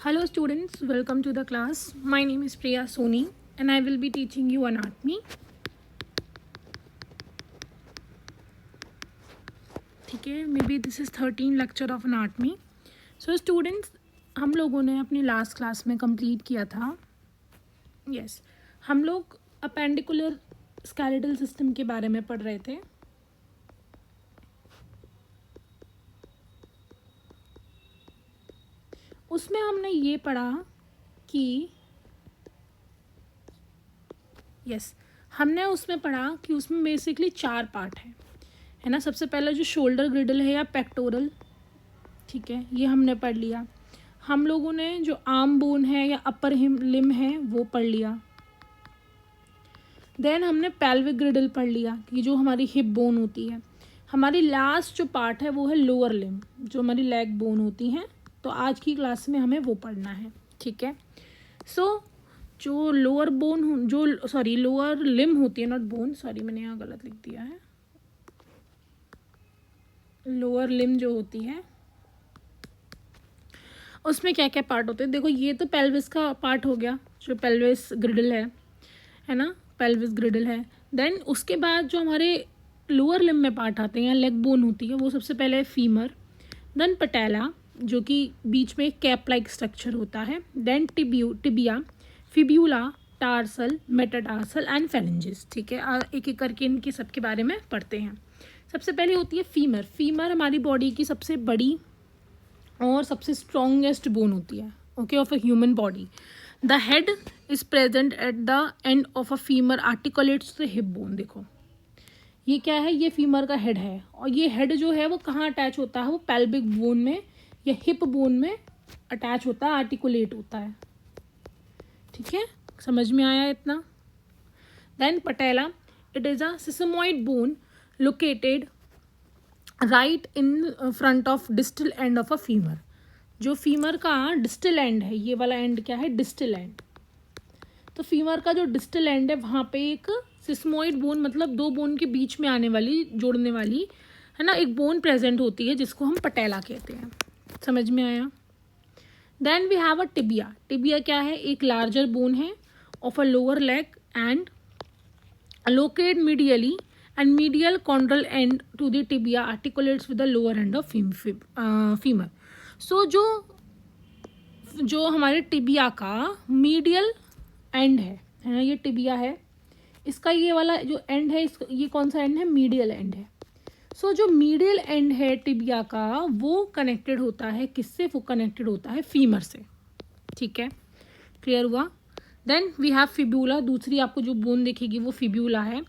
Hello students, welcome to the class. My name is Priya Soni and I will be teaching you anatomy. ठीक है, may be this is 13 lecture of anatomy. So students, हम लोगों ने अपनी last class में complete किया था. Yes, हम लोग अपेंडिकुलर स्केलेटल सिस्टम के बारे में पढ़ रहे थे. उसमें हमने ये पढ़ा कि हमने उसमें पढ़ा कि उसमें बेसिकली 4 पार्ट है ना. सबसे पहला जो शोल्डर ग्रिडल है या पेक्टोरल, ठीक है, ये हमने पढ़ लिया. हम लोगों ने जो आर्म बोन है या अपर लिम है वो पढ़ लिया. देन हमने पेल्विक ग्रिडल पढ़ लिया कि जो हमारी हिप बोन होती है. हमारी लास्ट जो पार्ट है वो है लोअर लिम, जो हमारी लेग बोन होती हैं. तो आज की क्लास में हमें वो पढ़ना है, ठीक है. सो जो लोअर बोन लोअर लिम होती है, नॉट बोन, सॉरी मैंने यहाँ गलत लिख दिया है. लोअर लिम जो होती है उसमें क्या क्या पार्ट होते हैं. देखो, ये तो पेल्विस का पार्ट हो गया, जो पेल्विस ग्रिडल है ना, पेल्विस ग्रिडल है. देन उसके बाद जो हमारे लोअर लिम में पार्ट आते हैं या लेग बोन होती है, वो सबसे पहले है फीमर. देन पटेला, जो कि बीच में कैप लाइक स्ट्रक्चर होता है. Then tibia, fibula, tarsal, metatarsal and phalanges. ठीक है, एक एक करके इनके सबके बारे में पढ़ते हैं. सबसे पहले होती है फीमर. फीमर हमारी बॉडी की सबसे बड़ी और सबसे स्ट्रॉन्गेस्ट बोन होती है, okay, of a human body. The head is present at the end of a femur articulates the hip bone. देखो ये क्या है, ये फीमर का हेड है. और ये हेड जो है वो कहाँ अटैच होता है, वो पेल्विक बोन में या हिप बोन में अटैच होता है, आर्टिकुलेट होता है. ठीक है, समझ में आया इतना. Then patella, it is a sesamoid bone located right in front of distal end of a femur. जो फीमर का डिस्टल एंड है, ये वाला एंड क्या है, डिस्टल एंड. तो फीमर का जो डिस्टल एंड है वहाँ पे एक सिस्मोइड बोन, मतलब दो बोन के बीच में आने वाली, जोड़ने वाली, है ना, एक बोन प्रेजेंट होती है जिसको हम पटेला कहते हैं. समझ में आया. Then we have a tibia. Tibia क्या है, एक लार्जर बोन है of a lower leg and locate medially and medial chondral end to the tibia articulates with the lower end of femur. So जो हमारे टिबिया का medial and है ना, ये टिबिया है, इसका ये वाला जो एंड है, ये कौन सा एंड है, मीडियल एंड है. सो जो मीडियल एंड है टिबिया का, वो कनेक्टेड होता है किससे, वो कनेक्टेड होता है फीमर से. ठीक है, क्लियर हुआ. Then we have fibula. दूसरी आपको जो बोन दिखेगी वो फिब्यूला है.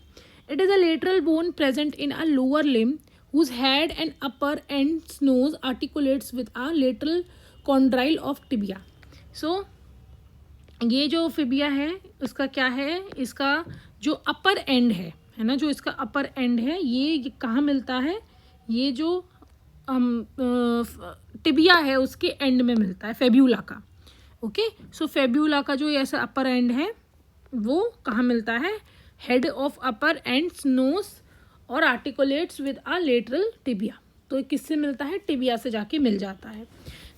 It is a lateral bone present in a lower limb whose head and upper ends nose articulates with a lateral condyle of tibia. So ये जो फिबिया है उसका क्या है, इसका जो अपर एंड है ना, जो इसका अपर एंड है, ये कहाँ मिलता है, ये जो टिबिया है उसके एंड में मिलता है, फेब्यूला का. ओके, सो फेब्यूला का जो ऐसा अपर एंड है वो कहाँ मिलता है, head of upper ends nose और articulates with a lateral tibia. तो किससे मिलता है, टिबिया से जाके मिल जाता है.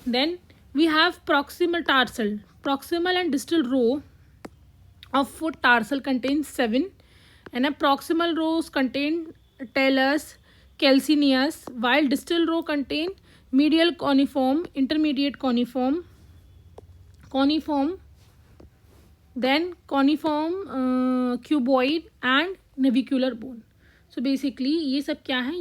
Then we have proximal tarsal. Proximal and distal row of foot tarsal contain 7 and proximal rows contain talus, calcaneus, while distal row contain medial cuneiform, intermediate cuneiform, then coniform, cuboid and navicular bone. So basically ये सब क्या है,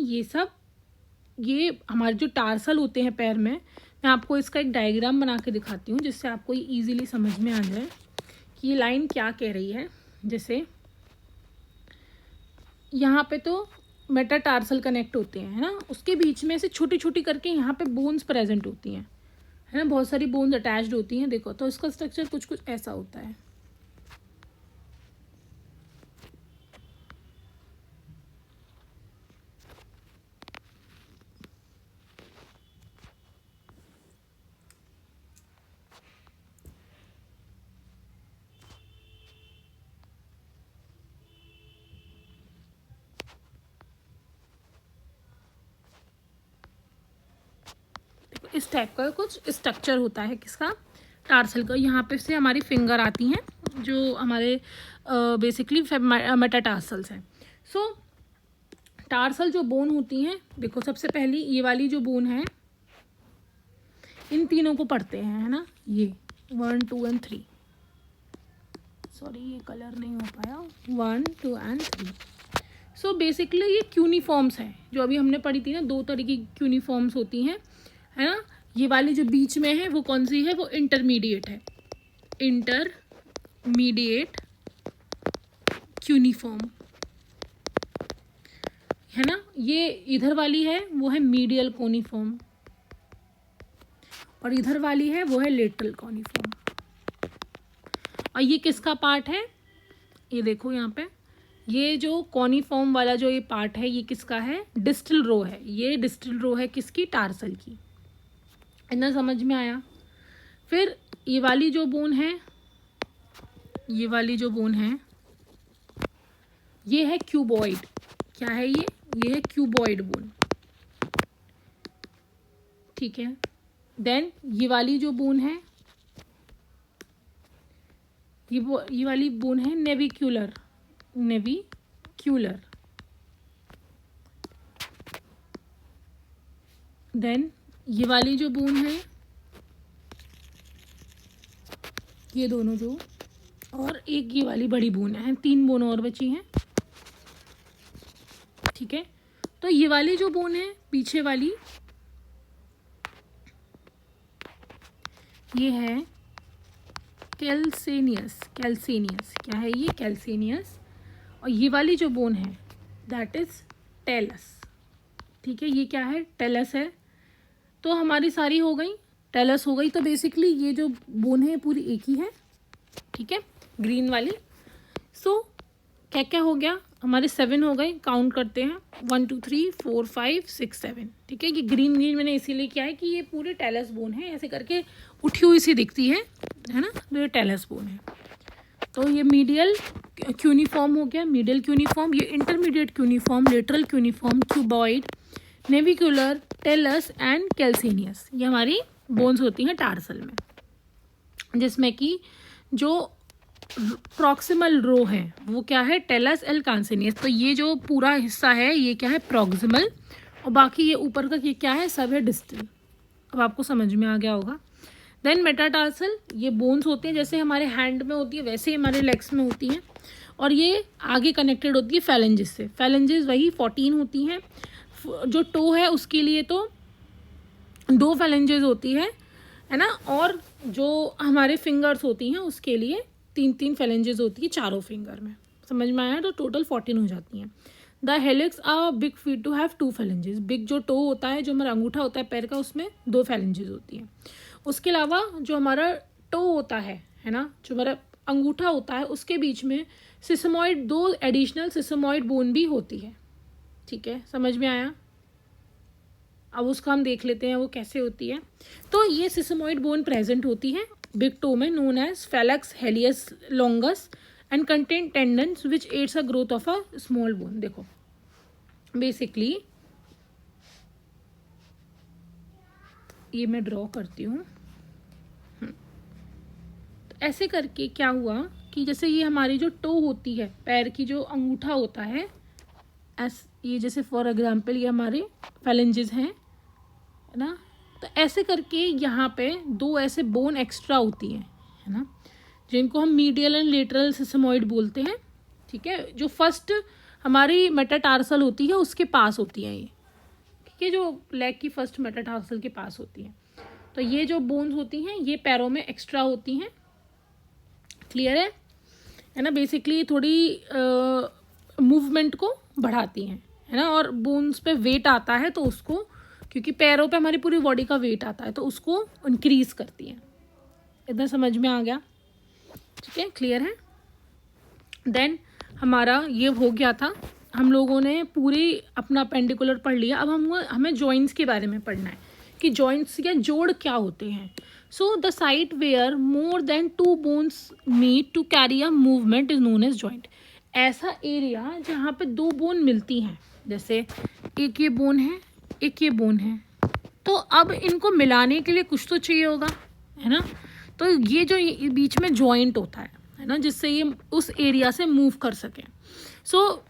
ये हमारे जो tarsal होते हैं पैर में. मैं आपको इसका एक डायग्राम बना के दिखाती हूँ जिससे आपको ये ईजिली समझ में आ जाए कि ये लाइन क्या कह रही है. जैसे यहाँ पे तो मेटाटार्सल कनेक्ट होते हैं, है ना, उसके बीच में से छोटी छोटी करके यहाँ पे बोन्स प्रेजेंट होती हैं, है ना, बहुत सारी बोन्स अटैच्ड होती हैं. देखो तो इसका स्ट्रक्चर कुछ कुछ ऐसा होता है. इस टाइप का कुछ स्ट्रक्चर होता है किसका, टार्सल का, यहाँ पे से हमारी फिंगर आती हैं जो हमारे बेसिकली मेटाटार्सल्स हैं। सो टार्सल जो बोन होती हैं, देखो सबसे पहली ये वाली जो बोन है, इन तीनों को पढ़ते हैं, है ना, ये 1 2 और 3, सॉरी ये कलर नहीं हो पाया, 1 2 और 3। सो बेसिकली ये क्यूनिफॉर्म्स हैं जो अभी हमने पढ़ी थी ना, 2 तरह की क्यूनिफॉर्म्स होती हैं, है ना। ये वाली जो बीच में है वो कौन सी है, वो इंटरमीडिएट है, इंटरमीडिएट क्यूनिफॉर्म, है ना। ये इधर वाली है वो है मीडियल कोनिफॉर्म, और इधर वाली है वो है लेटरल कोनिफॉर्म। और ये किसका पार्ट है, ये देखो यहाँ पे, ये जो कोनिफॉर्म वाला जो ये पार्ट है ये किसका है, डिस्टल रो है, ये डिस्टल रो है किसकी, टार्सल की। इतना समझ में आया। फिर ये वाली जो बोन है, ये वाली जो बोन है ये है क्यूबॉइड, क्या है ये है क्यूबॉइड बोन, ठीक है। देन ये वाली जो बोन है, ये वाली बोन है नेविक्यूलर, नेविक्यूलर। देन ये वाली जो बोन है, ये दोनों जो, और एक ये वाली बड़ी बोन है, 3 बोन और बची हैं, ठीक है। तो ये वाली जो बोन है पीछे वाली, ये है कैल्सेनियस, कैल्सेनियस क्या है ये, कैल्सेनियस। और ये वाली जो बोन है दैट इज टेलस, ठीक है, ये क्या है, टेलस है। तो हमारी सारी हो गई, टेलस हो गई। तो बेसिकली ये जो बोन है पूरी एक ही है, ठीक है, ग्रीन वाली। सो क्या क्या हो गया, हमारे 7 हो गए, काउंट करते हैं, 1 2 3 4 5 6 7, ठीक है। ये ग्रीन ग्रीन मैंने इसीलिए किया है कि ये पूरे टेलस बोन है, ऐसे करके उठी हुई सी दिखती है ना, तो ये टेलस बोन है। तो ये मीडियल क्यूनिफॉर्म हो गया, मीडियल क्यूनिफॉर्म, ये intermediate cuneiform, lateral cuneiform, cuboid, navicular, talus and calcaneus, ये हमारी बोन्स होती हैं टार्सल में, जिसमें कि जो प्रॉक्सिमल रो है वो क्या है, टेलस एल कैल्सेनियस। तो ये जो पूरा हिस्सा है ये क्या है, प्रॉक्सिमल, और बाकी ये ऊपर का ये क्या है, सब है डिस्टल। अब आपको समझ में आ गया होगा। देन मेटाटार्सल, ये बोन्स होते हैं जैसे हमारे हैंड में होती है वैसे ही हमारे लेग्स में होती हैं, और ये आगे कनेक्टेड होती है फैलेंजेस से। फैलेंजेस वही 14 होती हैं। जो टो है उसके लिए तो 2 फैलेंजेस होती है ना, और जो हमारे फिंगर्स होती हैं उसके लिए 3 फैलेंजेस होती है चारों फिंगर में। समझ में आया, तो टोटल 14 हो जाती हैं। The helix are big feet to have 2 phalanges. Big जो टो होता है, जो हमारा अंगूठा होता है पैर का, उसमें 2 फैलेंजेस होती हैं। उसके अलावा जो हमारा टो होता है ना, जो हमारा अंगूठा होता है, उसके बीच में सिसमॉइड 2 एडिशनल सिसमॉइड बोन भी होती है, ठीक है, समझ में आया। अब उसका हम देख लेते हैं वो कैसे होती है। तो ये सिसमॉइड बोन प्रेजेंट होती है बिग टो में, known as flexor hallucis longus, and contain tendons which aids a growth of a small bone. देखो बेसिकली ये मैं ड्रॉ करती हूँ, तो ऐसे करके क्या हुआ कि जैसे ये हमारी जो टो होती है, पैर की जो अंगूठा होता है, ये जैसे फॉर एग्जांपल ये हमारे फैलेंजेस हैं, है ना, तो ऐसे करके यहाँ पे 2 ऐसे बोन एक्स्ट्रा होती हैं, है ना, जिनको हम मीडियल एंड लेटरल सिसमॉइड बोलते हैं, ठीक है। जो फर्स्ट हमारी मेटाटार्सल होती है उसके पास होती है ये, ठीक है, जो लेग की फर्स्ट मेटाटार्सल के पास होती है। तो ये जो बोन्स होती हैं ये पैरों में एक्स्ट्रा होती हैं, क्लियर है ना। बेसिकली थोड़ी मूवमेंट को बढ़ाती हैं, है ना, और बोन्स पे वेट आता है तो उसको, क्योंकि पैरों पे हमारी पूरी बॉडी का वेट आता है तो उसको इंक्रीज करती हैं। इतना समझ में आ गया, ठीक है, क्लियर है। देन हमारा ये हो गया था, हम लोगों ने पूरी अपना पेंडिकुलर पढ़ लिया। अब हमें जॉइंट्स के बारे में पढ़ना है कि जॉइंट्स या जोड़ क्या होते हैं। So the site where more than 2 bones meet to carry a movement is known as joint. ऐसा एरिया जहाँ पे 2 बोन मिलती हैं, जैसे एक ये बोन है, एक ये बोन है, तो अब इनको मिलाने के लिए कुछ तो चाहिए होगा, है ना। तो ये जो बीच में जॉइंट होता है ना, जिससे ये उस एरिया से मूव कर सके। सो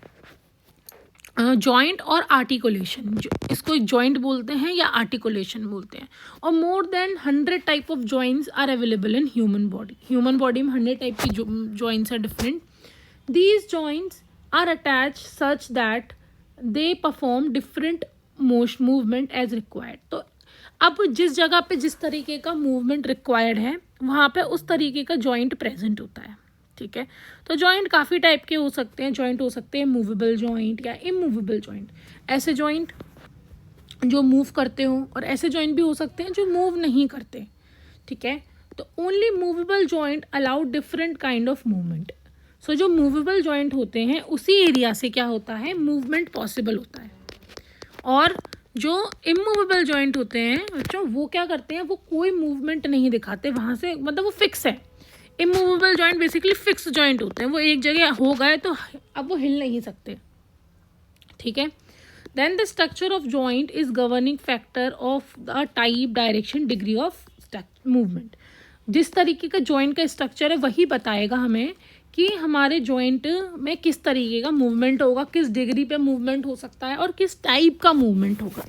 जॉइंट और आर्टिकुलेशन, इसको जॉइंट बोलते हैं या आर्टिकुलेशन बोलते हैं। और more than 100 type of joints are available in human body. Human body में 100 टाइप की joints are different. These joints are attach such that they perform different movement as required. तो अब जिस जगह पे जिस तरीके का मूवमेंट रिक्वायर्ड है वहाँ पे उस तरीके का जॉइंट प्रेजेंट होता है, ठीक है। तो जॉइंट काफ़ी टाइप के हो सकते हैं। जॉइंट हो सकते हैं मूवेबल जॉइंट या इमूवेबल जॉइंट, ऐसे जॉइंट जो मूव करते हो, और ऐसे जॉइंट भी हो सकते हैं जो मूव नहीं करते, ठीक है। तो only movable joint allow different kind of movement. So जो मूवेबल जॉइंट होते हैं उसी एरिया से क्या होता है, मूवमेंट पॉसिबल होता है। और जो इमूवेबल जॉइंट होते हैं बच्चों, वो क्या करते हैं, वो कोई मूवमेंट नहीं दिखाते वहाँ से, मतलब वो फिक्स है। Immovable joint basically fix joint होते हैं, वो एक जगह हो गए तो अब वो हिल नहीं सकते, ठीक है। Then the structure of joint is governing factor of the type, direction, degree of movement. जिस तरीके का जॉइंट का स्ट्रक्चर है वही बताएगा हमें कि हमारे जॉइंट में किस तरीके का मूवमेंट होगा, किस डिग्री पे मूवमेंट हो सकता है और किस टाइप का मूवमेंट होगा।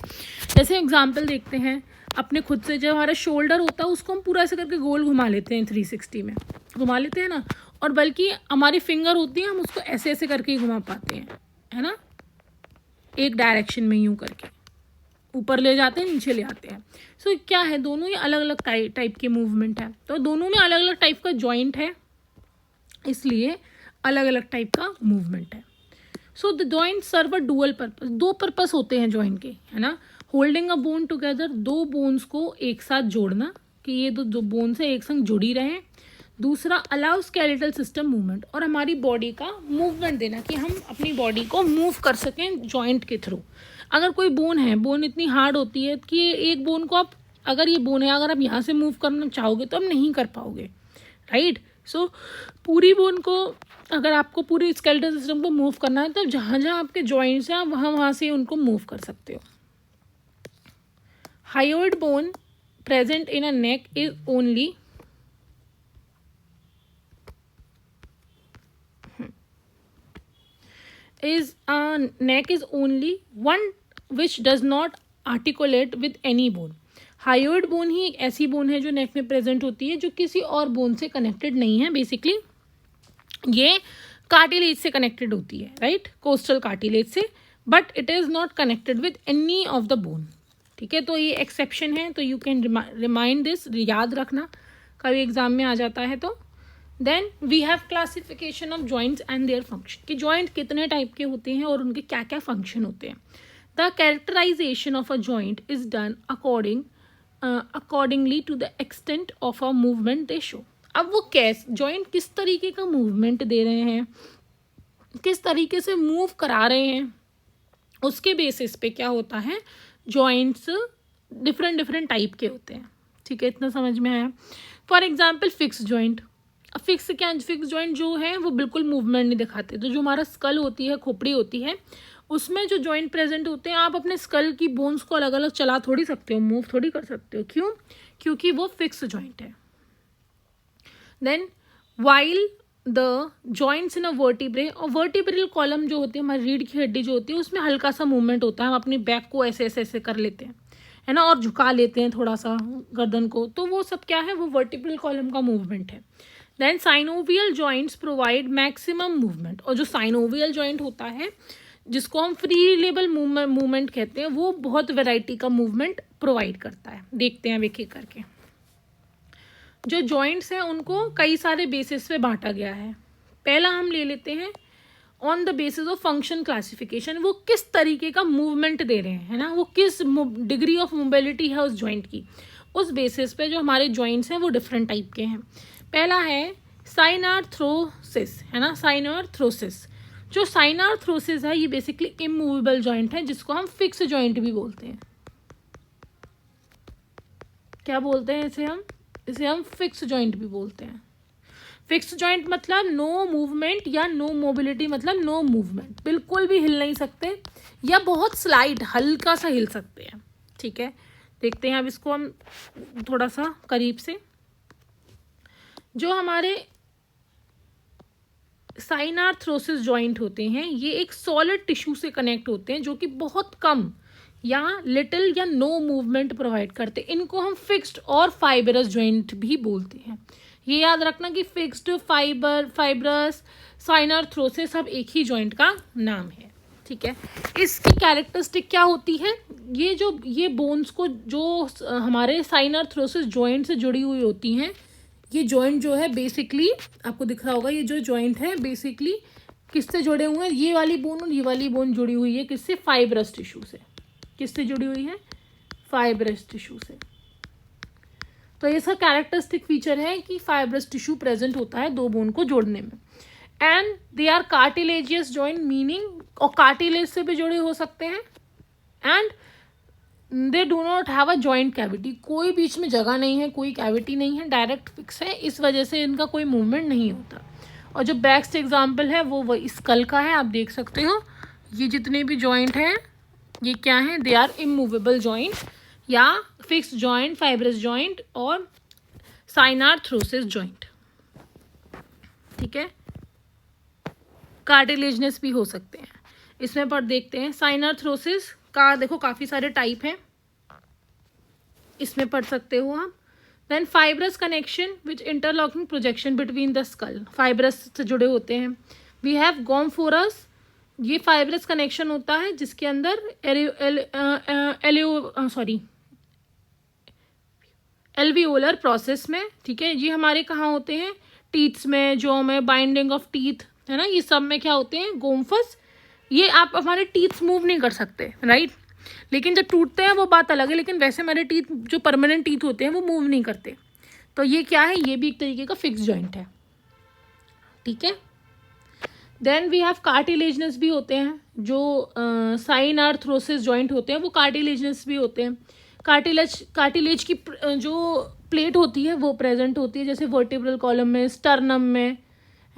जैसे एग्जांपल देखते हैं अपने खुद से, जो हमारा शोल्डर होता है उसको हम पूरा ऐसे करके गोल घुमा लेते हैं, 360 में घुमा लेते हैं ना, और बल्कि हमारी फिंगर होती है हम उसको ऐसे ऐसे करके ही घुमा पाते हैं, है ना, एक डायरेक्शन में यूँ करके ऊपर ले जाते हैं, नीचे ले आते हैं। सो क्या है, दोनों ही अलग अलग टाइप के मूवमेंट है, तो दोनों में अलग अलग टाइप का जॉइंट है, इसलिए अलग अलग टाइप का मूवमेंट है। So the joint serve a dual purpose. दो पर्पस होते हैं जॉइंट के, है ना। होल्डिंग अ बोन टुगेदर, दो बोन्स को एक साथ जोड़ना कि ये दो बोन्स है एक संग जुड़ी रहें। दूसरा अलाउ स्केलेटल सिस्टम मूवमेंट, और हमारी बॉडी का मूवमेंट देना कि हम अपनी बॉडी को मूव कर सकें जॉइंट के थ्रू। अगर कोई बोन है, बोन इतनी हार्ड होती है कि एक बोन को आप, अगर ये बोन है अगर आप यहाँ से मूव करना चाहोगे तो आप नहीं कर पाओगे, राइट। सो पूरी बोन को, अगर आपको पूरी स्केलेटल सिस्टम को मूव करना है तो जहाँ जहाँ आपके जॉइंट्स हैं आप वहाँ से उनको मूव कर सकते हो। Hyoid bone present in a neck is only neck is only one which does not articulate with any bone. Hyoid bone ही एक ऐसी बोन है जो नेक में प्रेजेंट होती है जो किसी और बोन से कनेक्टेड नहीं है। बेसिकली ये कार्टिलेज से कनेक्टेड होती है, राइट, कोस्टल कार्टिलेज से, but it is not connected with any of the bone, ठीक है। तो ये एक्सेप्शन है, तो यू कैन रिमाइंड दिस, याद रखना कभी एग्जाम में आ जाता है तो। Then we have classification of joints and their function, कि जॉइंट कितने टाइप के होते हैं और उनके क्या क्या फंक्शन होते हैं। The characterization of a joint is done accordingly to the extent of a movement they show. अब वो जॉइंट किस तरीके का मूवमेंट दे रहे हैं, किस तरीके से मूव करा रहे हैं, उसके बेसिस पे क्या होता है, जॉइंट्स डिफरेंट टाइप के होते हैं, ठीक है। इतना समझ में आया। For example fix joint. Fix joint जो है वो बिल्कुल मूवमेंट नहीं दिखाते। तो जो हमारा स्कल होती है, खोपड़ी होती है, उसमें जो जॉइंट प्रेजेंट होते हैं, आप अपने स्कल की बोन्स को अलग अलग चला थोड़ी सकते हो, मूव थोड़ी कर सकते हो। क्यों? क्योंकि वो फिक्स जॉइंट है। Then while the joints in a vertebrae, और वर्टिब्रल कॉलम जो होती है, हमारी रीढ़ की हड्डी जो होती है, उसमें हल्का सा मूवमेंट होता है। हम अपनी बैक को ऐसे ऐसे ऐसे कर लेते हैं, है ना, और झुका लेते हैं थोड़ा सा गर्दन को, तो वो सब क्या है, वो वर्टिब्रल कॉलम का मूवमेंट है। Then synovial joints provide maximum movement, और जो साइनोवियल जॉइंट होता है जिसको हम फ्री लेबल मूवमेंट कहते हैं, वो बहुत वैरायटी का मूवमेंट प्रोवाइड करता है। देखते हैं एक एक करके। जो जॉइंट्स हैं उनको कई सारे बेसिस पे बांटा गया है। पहला हम ले लेते हैं on the basis of function classification, वो किस तरीके का मूवमेंट दे रहे हैं, है ना, वो किस डिग्री ऑफ मोबिलिटी है उस जॉइंट की, उस बेसिस पे जो हमारे जॉइंट्स हैं वो डिफरेंट टाइप के हैं। पहला है साइनार्थ्रोसिस, है ना, साइनार्थ्रोसिस। जो साइनार्थ्रोसिस है ये बेसिकली इमूवेबल जॉइंट है, जिसको हम फिक्स जॉइंट भी बोलते हैं। क्या बोलते हैं इसे हम फिक्स जॉइंट भी बोलते हैं। फिक्स जॉइंट मतलब नो मूवमेंट, या नो मोबिलिटी मतलब नो मूवमेंट, बिल्कुल भी हिल नहीं सकते, या बहुत स्लाइड हल्का सा हिल सकते हैं, ठीक है। देखते हैं अब इसको हम थोड़ा सा करीब से। जो हमारे साइनार्थ्रोसिस जॉइंट होते हैं ये एक सॉलिड टिश्यू से कनेक्ट होते हैं जो कि बहुत कम या लिटिल या नो मूवमेंट प्रोवाइड करते हैं। इनको हम फिक्स्ड और फाइबरस जॉइंट भी बोलते हैं। ये याद रखना कि फिक्स्ड, फाइबरस, साइनार्थ्रोसिस सब एक ही जॉइंट का नाम है, ठीक है। इसकी कैरेक्टरिस्टिक क्या होती है, ये बोन्स को जो हमारे साइनार्थ्रोसिस जॉइंट से जुड़ी हुई होती हैं, ये जॉइंट जो है बेसिकली आपको दिख रहा होगा, ये जो जॉइंट है बेसिकली किससे जुड़े हुए हैं, ये वाली बोन और ये वाली बोन जुड़ी हुई है किससे, फाइब्रस टिश्यू से। किससे जुड़ी हुई है, फाइब्रस टिश्यू से। तो इसका कैरेक्टरिस्टिक फीचर है कि फाइब्रस टिश्यू प्रेजेंट होता है दो बोन को जोड़ने में। And they are cartilaginous joint, meaning और कार्टिलेज से भी जुड़े हो सकते हैं। And they do not have a joint cavity, कोई बीच में जगह नहीं है, कोई कैविटी नहीं है, डायरेक्ट फिक्स है, इस वजह से इनका कोई मूवमेंट नहीं होता। और जो बेस्ट एग्जाम्पल है वो स्कल का है, आप देख सकते हो ये जितने भी जॉइंट हैं ये क्या हैं, दे आर इमूवेबल जॉइंट या फिक्स जॉइंट, फाइब्रस जॉइंट और साइनार्थ्रोसिस जॉइंट, ठीक है। कार्टिलेजनस भी हो सकते हैं। इसमें पर देखते हैं साइनार्थ्रोसिस का, देखो काफ़ी सारे टाइप हैं, इसमें पढ़ सकते हो आप। Then fibrous connection which interlocking projection between the skull, fibrous से जुड़े होते हैं। वी हैव गोम्फोरस, ये फाइब्रस कनेक्शन होता है जिसके अंदर एल्वियोलर प्रोसेस में, ठीक है। ये हमारे कहाँ होते हैं, टीथ्स में, जॉ में, बाइंडिंग ऑफ टीथ, है ना, ये सब में क्या होते हैं, गोम्फस। ये आप हमारे टीथ मूव नहीं कर सकते, राइट, लेकिन जब टूटते हैं वो बात अलग है, लेकिन वैसे हमारे टीथ जो परमानेंट टीथ होते हैं वो मूव नहीं करते। तो ये क्या है, ये भी एक तरीके का फिक्स जॉइंट है, ठीक है। देन वी हैव कार्टिलेजनस भी होते हैं, जो साइनार्थ्रोसिस जॉइंट होते हैं वो कार्टिलेजनस भी होते हैं। कार्टिलेज की जो प्लेट होती है वो प्रेजेंट होती है, जैसे वर्टिब्रल कॉलम में, स्टर्नम में,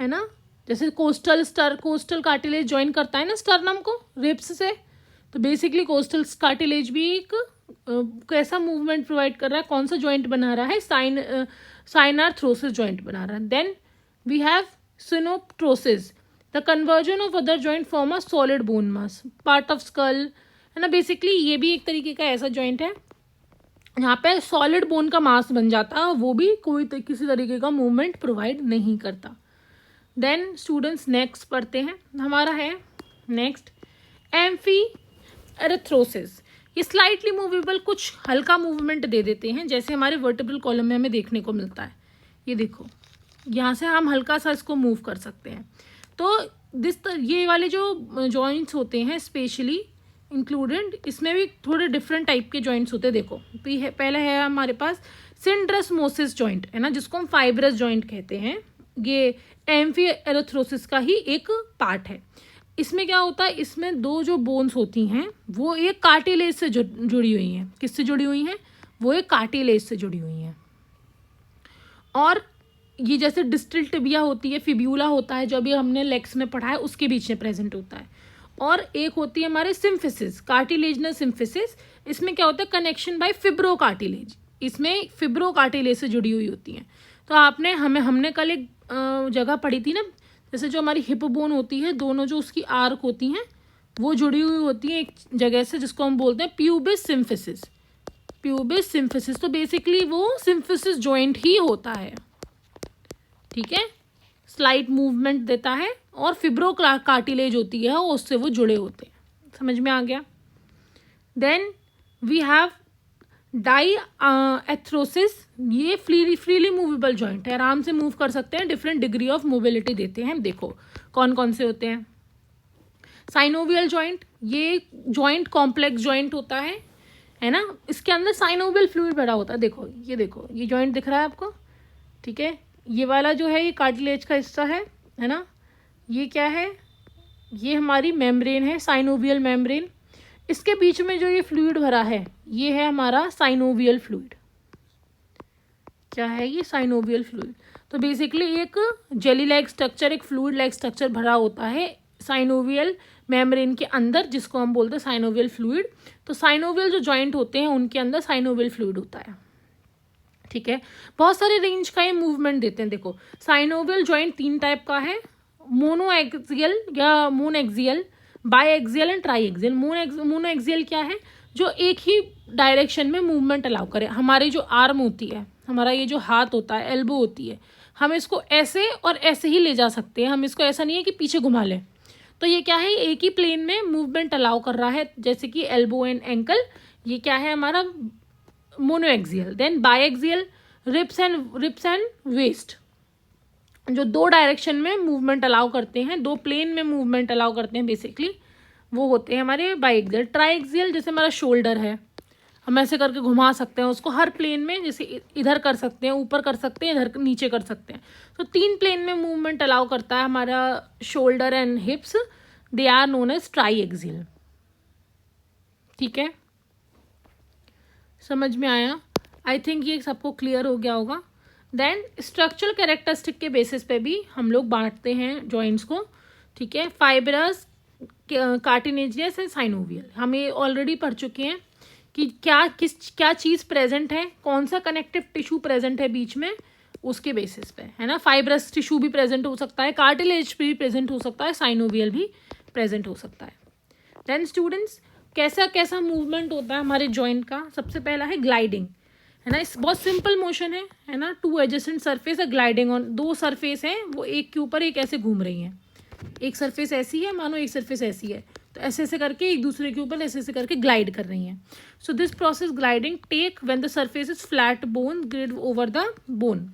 है ना, जैसे कोस्टल कार्टिलेज ज्वाइन करता है ना स्टर्नम को रिब्स से, तो बेसिकली कोस्टल कार्टिलेज भी एक कैसा मूवमेंट प्रोवाइड कर रहा है, कौन सा जॉइंट बना रहा है, साइनार्थ्रोसिस जॉइंट बना रहा है। Then we have synostosis, the conversion of other joint form a solid bone mass, part of skull, है ना। बेसिकली ये भी एक तरीके का ऐसा जॉइंट है यहाँ पे सॉलिड बोन का मास बन जाता है, वो भी किसी तरीके का मूवमेंट प्रोवाइड नहीं करता। देन स्टूडेंट्स नेक्स्ट पढ़ते हैं, हमारा है नेक्स्ट एम्फी एरिथ्रोसिस। ये स्लाइटली मूवेबल, कुछ हल्का मूवमेंट दे देते हैं, जैसे हमारे वर्टिब्रल कॉलम में हमें देखने को मिलता है। ये देखो यहाँ से हम हल्का सा इसको मूव कर सकते हैं। तो ये वाले जो जॉइंट्स होते हैं स्पेशली इंक्लूडेड, इसमें भी थोड़े डिफरेंट टाइप के जॉइंट्स होते हैं। देखो पहले है हमारे पास सिंड्रेस्मोसिस जॉइंट, है ना, जिसको हम फाइब्रस जॉइंट कहते हैं। ये एम्फी एरिथ्रोसिस का ही एक पार्ट है। इसमें क्या होता है, इसमें दो जो बोन्स होती हैं वो एक कार्टिलेज से जुड़ी हुई हैं। किससे जुड़ी हुई हैं, वो एक कार्टिलेज से जुड़ी हुई हैं। और ये जैसे डिस्टल टिबिया होती है, फिब्यूला होता है, जो अभी हमने लेग्स में पढ़ा है, उसके बीच में प्रेजेंट होता है। और एक होती है हमारे सिम्फिसिस, कार्टिलेजनस सिम्फिसिस। इसमें क्या होता है, कनेक्शन बाय फिब्रो कार्टिलेज, इसमें फिब्रो कार्टिलेज से जुड़ी हुई होती हैं। तो हमने कल एक जगह पढ़ी थी ना, जैसे जो हमारी हिप बोन होती है, दोनों जो उसकी आर्क होती हैं वो जुड़ी हुई होती है एक जगह से, जिसको हम बोलते हैं प्यूबिस सिम्फिसिस। प्यूबिस सिम्फिसिस, तो बेसिकली वो सिम्फिसिस जॉइंट ही होता है, ठीक है। स्लाइट मूवमेंट देता है और फिब्रो कार्टिलेज होती है और उससे वो जुड़े होते हैं। समझ में आ गया। देन वी हैव डाईएथ्रोसिस, ये फ्रीली मूवेबल जॉइंट है, आराम से मूव कर सकते हैं, डिफरेंट डिग्री ऑफ मोबिलिटी देते हैं। देखो कौन कौन से होते हैं। साइनोवियल जॉइंट, ये जॉइंट कॉम्प्लेक्स जॉइंट होता है ना, इसके अंदर साइनोवियल फ्लूइड भरा होता है। देखो ये जॉइंट दिख रहा है आपको, ठीक है। ये वाला जो है ये कार्टिलेज का हिस्सा है ना। ये क्या है, ये हमारी मेम्ब्रेन है, साइनोवियल मेम्ब्रेन। इसके बीच में जो ये फ्लूइड भरा है ये है हमारा साइनोवियल फ्लूइड। क्या है ये, साइनोवियल फ्लूइड। तो बेसिकली एक जेली लाइक स्ट्रक्चर, एक फ्लूइड लाइक स्ट्रक्चर भरा होता है साइनोवियल मेम्ब्रेन के अंदर, जिसको हम बोलते हैं साइनोवियल फ्लूइड। तो साइनोवियल जो जॉइंट होते हैं उनके अंदर साइनोवियल फ्लूइड होता है, ठीक है, बहुत सारे रेंज का ये मूवमेंट देते हैं। देखो साइनोवियल जॉइंट 3 टाइप का है, मोनो एक्सियल या मोन axial, by axial and try axial. Mono axial क्या है, जो एक ही डायरेक्शन में मूवमेंट अलाउ करे। हमारी जो आर्म होती है, हमारा ये जो हाथ होता है, एल्बो होती है, हम इसको ऐसे और ऐसे ही ले जा सकते हैं। हम इसको ऐसा नहीं है कि पीछे घुमा लें। तो ये क्या है, एक ही प्लेन में मूवमेंट अलाउ कर रहा है, जैसे कि एल्बो एंड एंकल। ये क्या है हमारा monoaxial. Then biaxial, ribs and waist, जो 2 डायरेक्शन में मूवमेंट अलाउ करते हैं, 2 प्लेन में मूवमेंट अलाउ करते हैं बेसिकली, वो होते हैं हमारे बायएक्सियल। ट्राइएक्सियल जैसे हमारा शोल्डर है, हम ऐसे करके घुमा सकते हैं उसको हर प्लेन में, जैसे इधर कर सकते हैं, ऊपर कर सकते हैं, इधर नीचे कर सकते हैं। तो 3 प्लेन में मूवमेंट अलाउ करता है हमारा shoulder and hips, they are known as triaxial. ठीक है, समझ में आया? आई थिंक ये सबको क्लियर हो गया होगा। देन स्ट्रक्चरल कैरेक्टरिस्टिक के बेसिस पे भी हम लोग बांटते हैं जॉइंट्स को। ठीक है, फाइब्रस, कार्टिनेजियस एंड साइनोवियल। हम ये ऑलरेडी पढ़ चुके हैं कि क्या चीज़ प्रेजेंट है, कौन सा कनेक्टिव टिश्यू प्रेजेंट है बीच में, उसके बेसिस पे, है ना। फाइब्रस टिश्यू भी प्रेजेंट हो सकता है, कार्टिलेज भी प्रेजेंट हो सकता है, साइनोवियल भी प्रेजेंट हो सकता है। देन स्टूडेंट्स, कैसा कैसा मूवमेंट होता है हमारे जॉइंट का? सबसे पहला है ग्लाइडिंग, है ना। इस बहुत सिंपल मोशन है ना। 2 एडजेसेंट सरफेस है, ग्लाइडिंग ऑन 2 सरफेस हैं, वो एक के ऊपर एक ऐसे घूम रही हैं। एक सरफेस ऐसी है, मानो एक सरफेस ऐसी है, तो ऐसे ऐसे करके एक दूसरे के ऊपर ऐसे ऐसे करके ग्लाइड कर रही हैं। So this process gliding take when the surface is flat bone glide over the bone.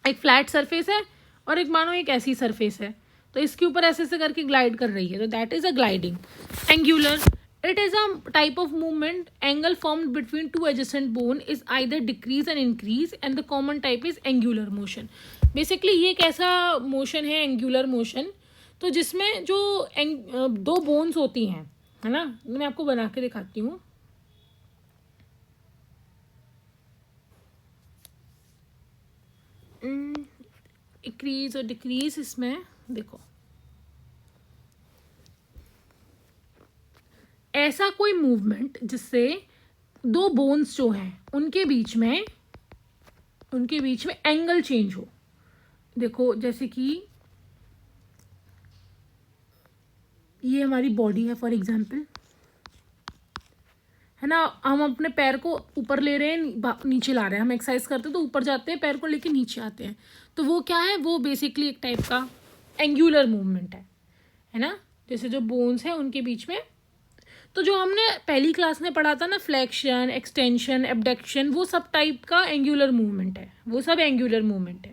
एक फ्लैट सरफेस है और एक मानो एक ऐसी सरफेस है, तो इसके ऊपर ऐसे ऐसे करके ग्लाइड कर रही है, तो that is a gliding. Angular, it is a type of movement, angle formed between 2 adjacent bone is either decrease and increase, and the common type is angular motion. Basically ये एक ऐसा motion है angular motion, तो जिसमें जो 2 bones होती हैं, है ना। मैं आपको बना के दिखाती हूँ। इंक्रीज और डिक्रीज, इसमें देखो ऐसा कोई मूवमेंट जिससे 2 बोन्स जो हैं उनके बीच में एंगल चेंज हो। देखो जैसे कि ये हमारी बॉडी है फॉर एग्जांपल, है ना। हम अपने पैर को ऊपर ले रहे हैं, नीचे ला रहे हैं। हम एक्सरसाइज करते हैं तो ऊपर जाते हैं, पैर को लेके नीचे आते हैं, तो वो क्या है, वो बेसिकली एक टाइप का एंगुलर मूवमेंट है ना। जैसे जो बोन्स हैं उनके बीच में, तो जो हमने पहली क्लास में पढ़ा था ना, फ्लेक्शन, एक्सटेंशन, एबडक्शन, वो सब टाइप का एंगुलर मूवमेंट है, वो सब एंगुलर मूवमेंट है।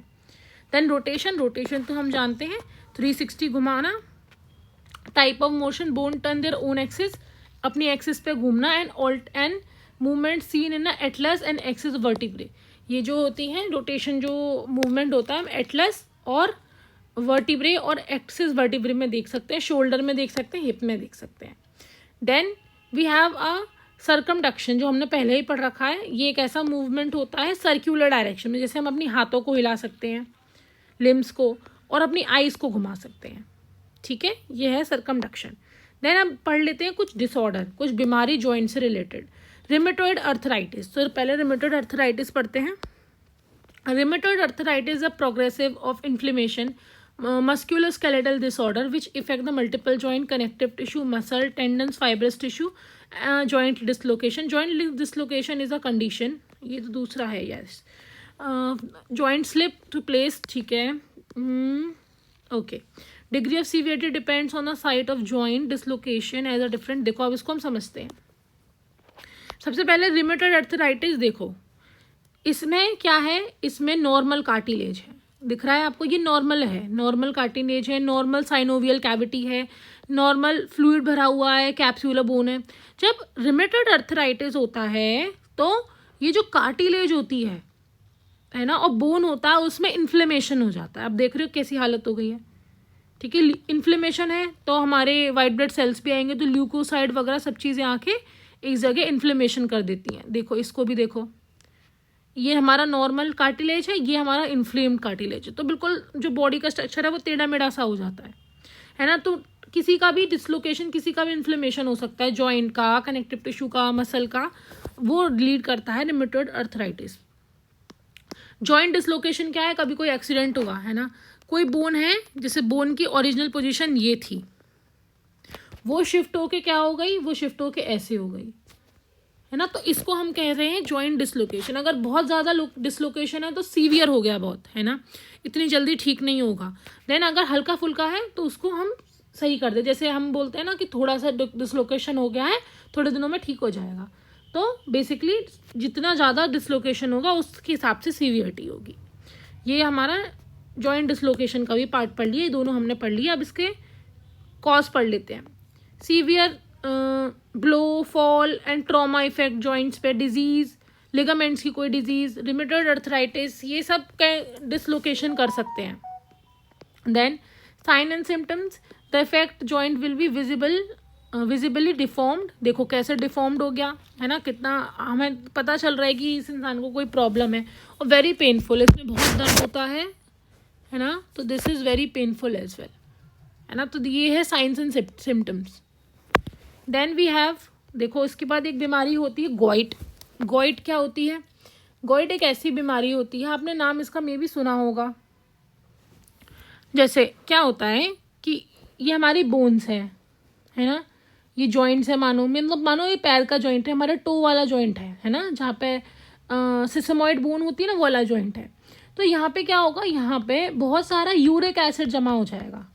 देन रोटेशन तो हम जानते हैं 360 घुमाना, type of motion, bone turn their own axis, अपनी एक्सिस पे घूमना, and movement seen in Atlas and axis vertebrae. ये जो होती हैं रोटेशन, जो मूवमेंट होता है हम एटलस और वर्टिब्रे और एक्सिस वर्टिब्रे में देख सकते हैं, शोल्डर में देख सकते हैं, हिप में देख सकते हैं। Then we have a circumduction, जो हमने पहले ही पढ़ रखा है। ये एक ऐसा मूवमेंट होता है सर्क्यूलर डायरेक्शन में, जैसे हम अपनी हाथों को हिला सकते हैं, लिम्स को, और अपनी आईज को घुमा सकते हैं। ठीक है, ये है सर्कमडक्शन। देन अब पढ़ लेते हैं कुछ डिसऑर्डर, कुछ बीमारी जॉइंट से रिलेटेड। रिमेटॉइड अर्थराइटिस, तो पहले रिमेटॉइड अर्थराइटिस पढ़ते हैं। Rheumatoid arthritis a progressive of inflammation musculoskeletal disorder which affect the multiple joint, connective tissue, muscle, tendons, fibrous tissue, joint dislocation. Joint dislocation is a condition, ये तो दूसरा है, yes. Joint slip replace, ठीक है, okay. Degree of severity depends on the site of joint dislocation as a different, देखो अब इसको हम समझते हैं। सबसे पहले रिमेटॉइड अर्थराइटिस देखो, इसमें क्या है, इसमें नॉर्मल कार्टिलेज है, दिख रहा है आपको, ये नॉर्मल है, नॉर्मल कार्टिलेज है, नॉर्मल साइनोवियल कैविटी है, नॉर्मल फ्लूइड भरा हुआ है, कैप्सूलर बोन है। जब रिमेटॉइड अर्थराइटिस होता है तो ये जो कार्टिलेज होती है ना, और बोन होता है, उसमें इन्फ्लेमेशन हो जाता है। अब देख रहे हो कैसी हालत हो गई है। ठीक है, इन्फ्लेमेशन है तो हमारे वाइट ब्लड सेल्स भी आएंगे, तो ल्यूकोसाइड वगैरह सब चीज़ें आके एक जगह इन्फ्लेमेशन कर देती हैं। देखो इसको भी देखो, ये हमारा नॉर्मल कार्टिलेज है, ये हमारा इन्फ्लेम्ड कार्टिलेज है, तो बिल्कुल जो बॉडी का स्ट्रक्चर है वो टेढ़ा मेढ़ा सा हो जाता है ना। तो किसी का भी डिसलोकेशन, किसी का भी इन्फ्लेमेशन हो सकता है, जॉइंट का, कनेक्टिव टिश्यू का, मसल का, वो लीड करता है रिमेटॉइड अर्थराइटिस। जॉइंट डिसलोकेशन क्या है, कभी कोई एक्सीडेंट हुआ है ना, कोई बोन है जैसे बोन की ओरिजिनल पोजीशन ये थी, वो शिफ्ट होके क्या हो गई, वो शिफ्ट होके ऐसे हो गई, है ना, तो इसको हम कह रहे हैं जॉइंट डिसलोकेशन। अगर बहुत ज़्यादा डिसलोकेशन है तो सीवियर हो गया बहुत, है ना, इतनी जल्दी ठीक नहीं होगा। देन अगर हल्का फुल्का है तो उसको हम सही कर दे, जैसे हम बोलते हैं ना कि थोड़ा सा डिसलोकेशन हो गया है, थोड़े दिनों में ठीक हो जाएगा। तो बेसिकली जितना ज़्यादा डिसलोकेशन होगा उसके हिसाब से सीवियरिटी होगी। ये हमारा जॉइंट डिसलोकेशन का भी पार्ट पढ़ लिया, ये दोनों हमने पढ़ लिया। अब इसके कॉज पढ़ लेते हैं। Severe blow, fall and trauma effect joints पे, डिजीज़, लिगामेंट्स की कोई डिजीज़, रिमेटॉइड अर्थराइटिस, ये सब डिसलोकेशन कर सकते हैं। Then sign and symptoms, the effect joint will be visibly deformed, देखो कैसे डिफॉर्म्ड हो गया, है ना, कितना हमें पता चल रहा है कि इस इंसान को कोई प्रॉब्लम है। और वेरी पेनफुल, इसमें बहुत दर्द होता है ना, तो this is very painful as well, है ना। तो ये है signs and symptoms. Then we have, देखो इसके बाद एक बीमारी होती है गॉइट। गॉइट क्या होती है, गॉइट एक ऐसी बीमारी होती है, आपने नाम इसका मे भी सुना होगा। जैसे क्या होता है कि ये हमारी बोन्स है ना, ये जॉइंट्स है, मानो ये पैर का जॉइंट है, हमारा टो वाला जॉइंट है ना, जहाँ पे सिसमॉइड बोन होती है ना, वो वाला जॉइंट है। तो यहाँ पे क्या होगा, यहाँ पे बहुत सारा यूरिक एसिड जमा हो जाएगा,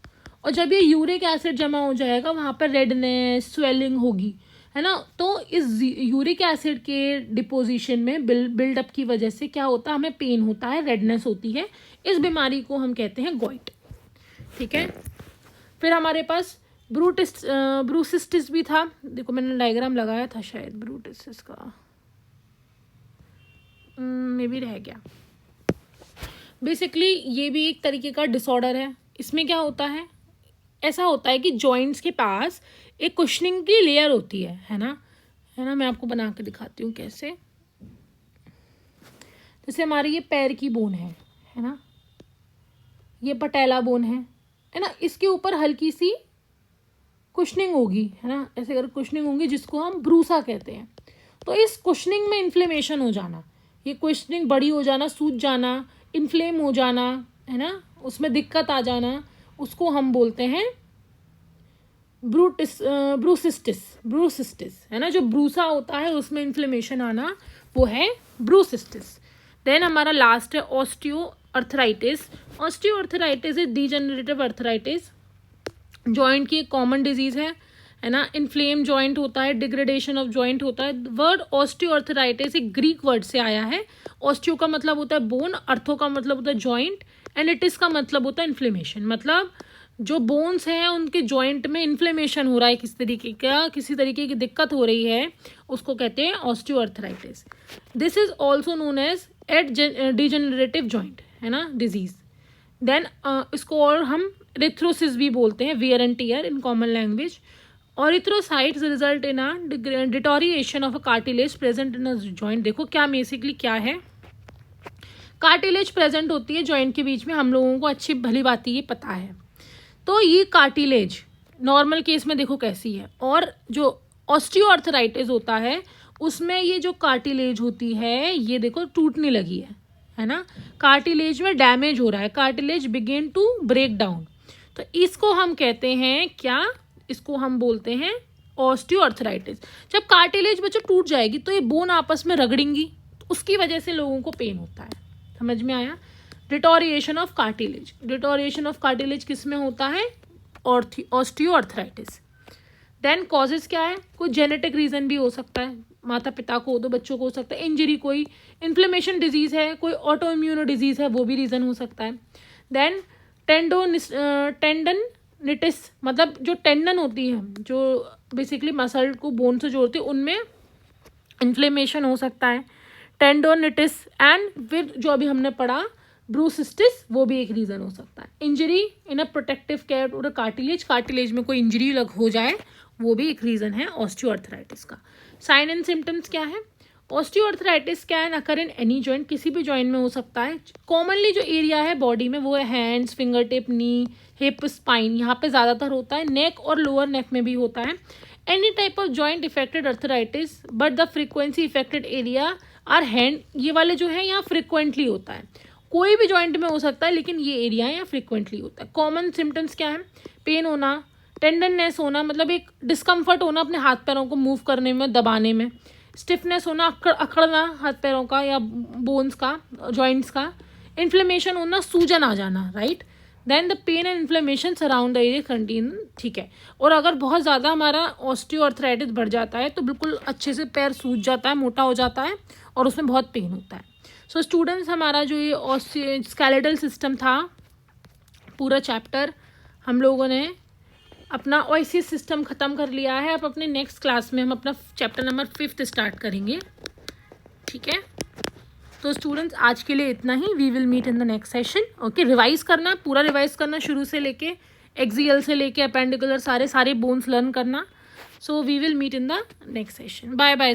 और जब ये यूरिक एसिड जमा हो जाएगा वहाँ पर रेडनेस, स्वेलिंग होगी, है ना। तो इस यूरिक एसिड के डिपोजिशन में बिल्डअप की वजह से क्या होता है, हमें पेन होता है, रेडनेस होती है। इस बीमारी को हम कहते हैं गॉइट, ठीक है। फिर हमारे पास ब्रूसिस्टिस भी था, देखो मैंने डायग्राम लगाया था शायद ब्रूसिस्टिस का, मे भी रह गया। बेसिकली ये भी एक तरीके का डिसऑर्डर है। इसमें क्या होता है, ऐसा होता है कि जॉइंट्स के पास एक कुशनिंग की लेयर होती है ना, मैं आपको बना के दिखाती हूँ कैसे। जैसे हमारी ये पैर की बोन है ना, ये पटेला बोन है ना, इसके ऊपर हल्की सी कुशनिंग होगी, है ना, ऐसे कर कुशनिंग होगी जिसको हम ब्रूसा कहते हैं। तो इस कुशनिंग में इन्फ्लेमेशन हो जाना, ये कुशनिंग बड़ी हो जाना, सूज जाना, इन्फ्लेम हो जाना, है ना, उसमें दिक्कत आ जाना, उसको हम बोलते हैं ब्रूसिस्टिस, है ना। जो ब्रूसा होता है उसमें इन्फ्लेमेशन आना, वो है ब्रूसिस्टिस। देन हमारा लास्ट है osteoarthritis. Osteoarthritis is degenerative arthritis, joint की एक कॉमन डिजीज है ना। इन्फ्लेम जॉइंट होता है, डिग्रेडेशन ऑफ जॉइंट होता है। वर्ड ऑस्टियोआर्थराइटिस एक ग्रीक वर्ड से आया है। ऑस्टियो का मतलब होता है बोन, अर्थो का मतलब होता है जॉइंट, एंड इटिस का मतलब होता है इन्फ्लेमेशन। मतलब जो बोन्स हैं उनके जॉइंट में इन्फ्लेमेशन हो रहा है, किसी तरीके की दिक्कत हो रही है, उसको कहते हैं osteoarthritis. This is also known as degenerative joint, है ना, डिजीज। देन इसको और हम इरिथ्रोसिस भी बोलते हैं, wear and tear in common language. Erythrocytes result in a deterioration of a cartilage present in a joint. देखो क्या बेसिकली क्या है, कार्टिलेज प्रेजेंट होती है जॉइंट के बीच में, हम लोगों को अच्छी भली बात ये पता है। तो ये कार्टिलेज नॉर्मल केस में देखो कैसी है, और जो ऑस्टियोआर्थराइटिस होता है उसमें ये जो कार्टिलेज होती है ये देखो टूटने लगी है ना, कार्टिलेज में डैमेज हो रहा है, cartilage begin to break down. तो इसको हम कहते हैं क्या, इसको हम बोलते हैं ऑस्टियोआर्थराइटिस। जब कार्टिलेज बच्चों टूट जाएगी तो ये बोन आपस में रगड़ेंगी, तो उसकी वजह से लोगों को पेन होता है। समझ में आया। Deterioration of cartilage, deterioration of cartilage किस में होता है, ऑस्टियोआर्थराइटिस। देन कॉजेज क्या है, कोई जेनेटिक रीजन भी हो सकता है, माता पिता को तो बच्चों को हो सकता है, इंजरी, कोई इन्फ्लेमेशन डिजीज है, कोई ऑटो इम्यूनो डिजीज है, वो भी रीजन हो सकता है। देन टेंडनिटिस, मतलब जो टेंडन होती है, जो बेसिकली मसल को बोन से जोड़ती है, उनमें इन्फ्लेमेशन हो सकता है, टेंडोनिटिस। एंड फिर जो अभी हमने पढ़ा ब्रूसिस्टिस, वो भी एक रीज़न हो सकता है। Injury in a protective care और कार्टिलेज में कोई इंजरी हो जाए, वो भी एक रीज़न है ऑस्टियोआर्थराइटिस का। साइन एंड सिम्टम्स क्या है, osteoarthritis can occur in any joint, किसी भी जॉइंट में हो सकता है। कॉमनली जो एरिया है बॉडी में वो है हैंड्स, फिंगर टिप, नी, हिप, स्पाइन, यहाँ पे ज़्यादातर होता है। नेक और लोअर नेक में भी होता है। Any type of joint affected arthritis, but the frequency affected area और हैंड ये वाले जो है यहाँ फ्रिक्वेंटली होता है, कोई भी जॉइंट में हो सकता है लेकिन ये एरिया यहाँ फ्रिक्वेंटली होता है। कॉमन सिम्टम्स क्या है? पेन होना, टेंडरनेस होना, मतलब एक डिस्कम्फर्ट होना अपने हाथ पैरों को मूव करने में, दबाने में, स्टिफनेस होना, अकड़ना हाथ पैरों का या बोन्स का, जॉइंट्स का, इन्फ्लेमेशन होना, सूजन आ जाना, right. Then the pain and inflammation surround the area कंटीन, ठीक है। और अगर बहुत ज़्यादा हमारा ऑस्टियोआर्थराइटिस बढ़ जाता है तो बिल्कुल अच्छे से पैर सूज जाता है, मोटा हो जाता है और उसमें बहुत पेन होता है। सो स्टूडेंट्स, हमारा जो ये स्केलेटल सिस्टम था, पूरा चैप्टर हम लोगों ने अपना ओएसिस सिस्टम ख़त्म कर लिया है। अब अपने नेक्स्ट क्लास में हम अपना चैप्टर नंबर 5 स्टार्ट करेंगे, ठीक है। तो स्टूडेंट्स, आज के लिए इतना ही। We will meet in the next session. Okay, revise करना, पूरा रिवाइज करना, शुरू से लेके एक्सियल से लेके अपेंडिकुलर सारे बोन्स लर्न करना। So we will meet in the next session. Bye bye.